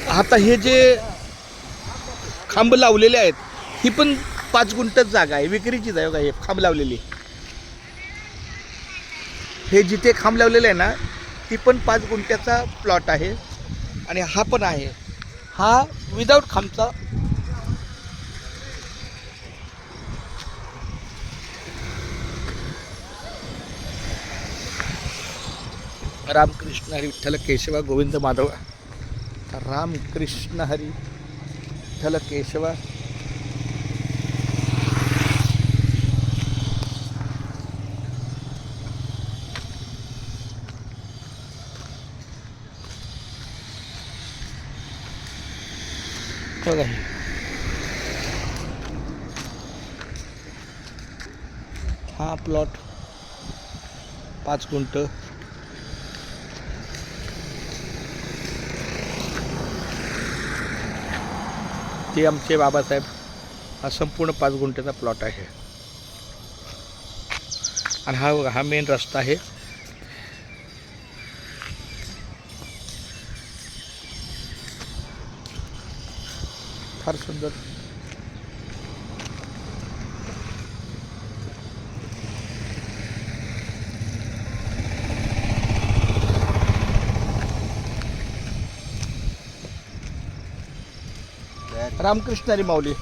आता हे जे खांब लावलेले आहेत ही पण 5 गुंठच जागा आहे, विक्रीची जागा आहे खांब लावलेली. हे जिथे खांब लावलेले आहे ना ती पण 5 गुंठ्याचा प्लॉट आहे आणि हा पण आहे, हा विदाऊट खांबचा. रामकृष्ण हरी विठ्ठल केशवा गोविंद माधव. रामकृष्ण हरी विठ्ठल केशवा. बघा हा प्लॉट 5 गुंठ. ते आमचे बाबासाहेब. हा संपूर्ण 5 गुंठ्याचा प्लॉट आहे आणि हा मेन रस्ता आहे. फार सुंदर. रामकृष्ण हरी माऊली.